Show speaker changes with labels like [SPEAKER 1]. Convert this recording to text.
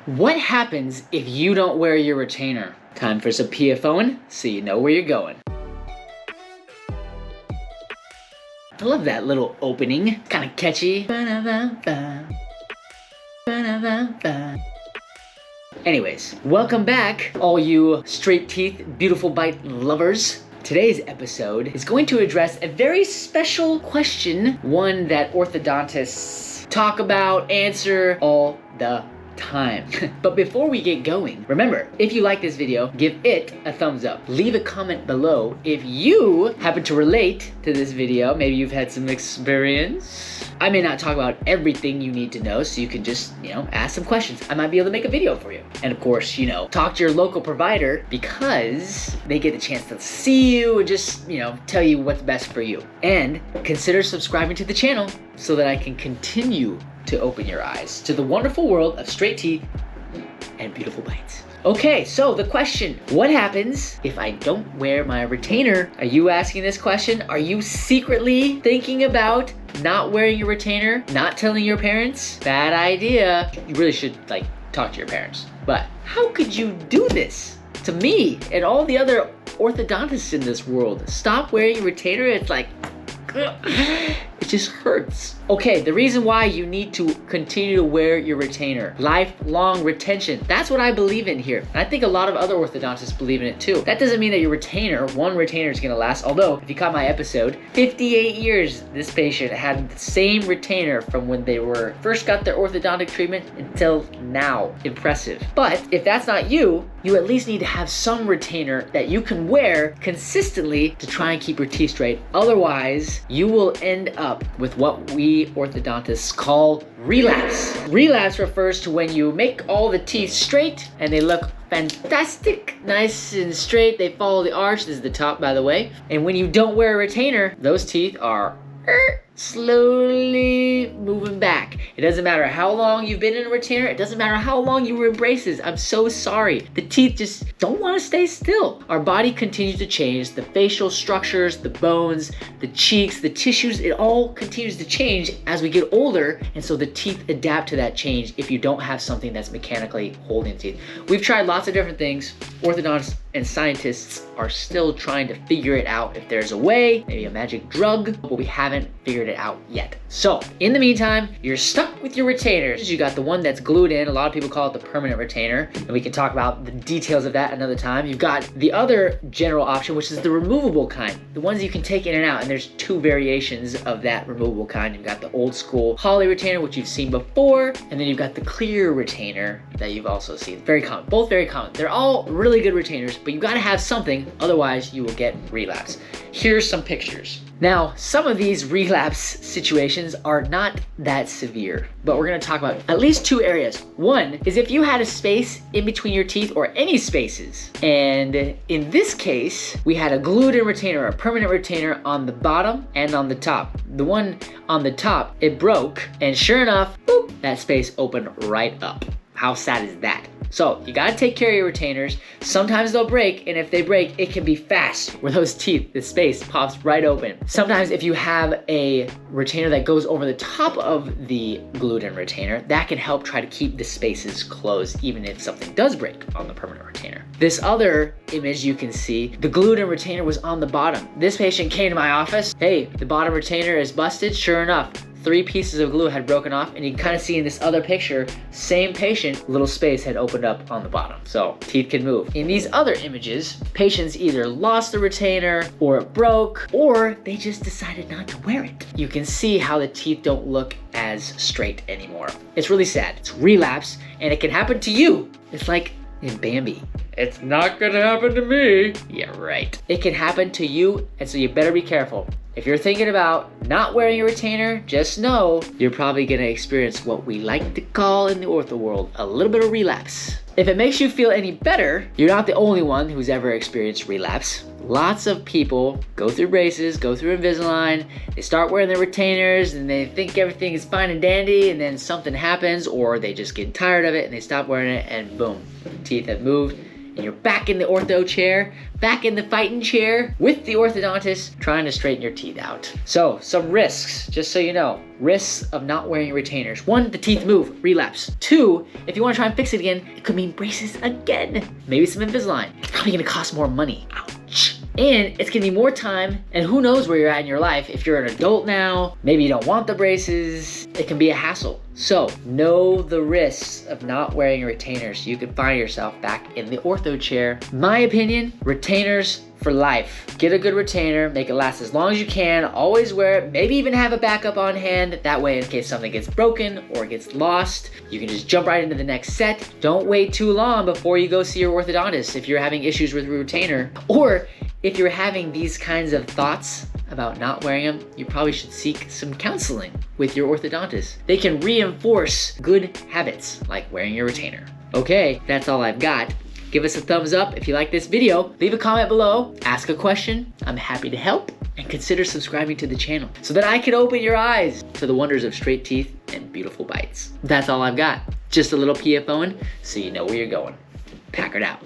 [SPEAKER 1] What happens if you don't wear your retainer? Time for some PFOing so you know where you're going. I love that little opening. Kind of catchy. Anyways, welcome back, all you straight teeth, beautiful bite lovers. Today's episode is going to address a very special question, one that orthodontists talk about, answer all the time. But before we get going, remember, if you like this video, give it a thumbs up. Leave a comment below if you happen to relate to this video. Maybe you've had some experience. I may not talk about everything you need to know, so you can just, ask some questions. I might be able to make a video for you. And of course, talk to your local provider because they get the chance to see you and just, tell you what's best for you. And consider subscribing to the channel so that I can continue to open your eyes to the wonderful world of straight teeth and beautiful bites. Okay, so the question, what happens if I don't wear my retainer? Are you asking this question? Are you secretly thinking about not wearing your retainer, not telling your parents? Bad idea. You really should talk to your parents. But how could you do this to me and all the other orthodontists in this world? Stop wearing your retainer. It's like, it just hurts. Okay, the reason why you need to continue to wear your retainer, lifelong retention. That's what I believe in here. And I think a lot of other orthodontists believe in it too. That doesn't mean that your retainer, one retainer is gonna last. Although, if you caught my episode, 58 years this patient had the same retainer from when they first got their orthodontic treatment until now. Impressive. But if that's not you, you at least need to have some retainer that you can wear consistently to try and keep your teeth straight. Otherwise, you will end up with what we orthodontists call relapse. Relapse refers to when you make all the teeth straight and they look fantastic, nice and straight. They follow the arch. This is the top, by the way. And when you don't wear a retainer, those teeth are slowly moving back. It doesn't matter how long you've been in a retainer. It doesn't matter how long you were in braces. I'm so sorry. The teeth just don't want to stay still. Our body continues to change. The facial structures, the bones, the cheeks, the tissues, it all continues to change as we get older. And so the teeth adapt to that change if you don't have something that's mechanically holding the teeth. We've tried lots of different things. Orthodontists and scientists are still trying to figure it out. If there's a way, maybe a magic drug, but we haven't figured it out yet. So in the meantime, you're stuck with your retainers. You got the one that's glued in. A lot of people call it the permanent retainer, and we can talk about the details of that another time. You've got the other general option, which is the removable kind, the ones you can take in and out, and there's two variations of that removable kind. You've got the old school Holly retainer, which you've seen before, and then you've got the clear retainer that you've also seen. Very common, both very common. They're all really good retainers, but you've got to have something, otherwise you will get relapse. Here's some pictures. Now, some of these relapse situations are not that severe, but we're gonna talk about at least two areas. One is if you had a space in between your teeth or any spaces. And in this case, we had a glued-in retainer, a permanent retainer on the bottom and on the top. The one on the top, it broke, and sure enough, boop, that space opened right up. How sad is that? So you gotta take care of your retainers. Sometimes they'll break, and if they break, it can be fast, where those teeth, the space pops right open. Sometimes if you have a retainer that goes over the top of the glued-in retainer, that can help try to keep the spaces closed, even if something does break on the permanent retainer. This other image you can see, the glued-in retainer was on the bottom. This patient came to my office, hey, the bottom retainer is busted. Sure enough, 3 pieces of glue had broken off, and you can kind of see in this other picture, same patient, little space had opened up on the bottom. So teeth can move. In these other images, patients either lost the retainer, or it broke, or they just decided not to wear it. You can see how the teeth don't look as straight anymore. It's really sad. It's relapse, and it can happen to you. It's like in Bambi. It's not gonna happen to me. Yeah, right. It can happen to you, and so you better be careful. If you're thinking about not wearing a retainer, just know you're probably gonna experience what we like to call in the ortho world, a little bit of relapse. If it makes you feel any better, you're not the only one who's ever experienced relapse. Lots of people go through braces, go through Invisalign, they start wearing their retainers and they think everything is fine and dandy, and then something happens, or they just get tired of it and they stop wearing it, and boom, teeth have moved and you're back in the ortho chair, back in the fighting chair with the orthodontist trying to straighten your teeth out. So some risks, just so you know. Risks of not wearing retainers. 1, the teeth move, relapse. 2, if you want to try and fix it again, it could mean braces again. Maybe some Invisalign. It's probably gonna cost more money. Ouch. And it's gonna be more time, and who knows where you're at in your life. If you're an adult now, maybe you don't want the braces, it can be a hassle. So know the risks of not wearing retainers. You can find yourself back in the ortho chair. My opinion, retainers for life. Get a good retainer, make it last as long as you can, always wear it, maybe even have a backup on hand. That way, in case something gets broken or gets lost, you can just jump right into the next set. Don't wait too long before you go see your orthodontist if you're having issues with your retainer, or if you're having these kinds of thoughts about not wearing them, you probably should seek some counseling with your orthodontist. They can reinforce good habits like wearing your retainer. Okay, that's all I've got. Give us a thumbs up if you like this video. Leave a comment below, ask a question. I'm happy to help. And consider subscribing to the channel so that I can open your eyes to the wonders of straight teeth and beautiful bites. That's all I've got. Just a little PFOing so you know where you're going. Packard out.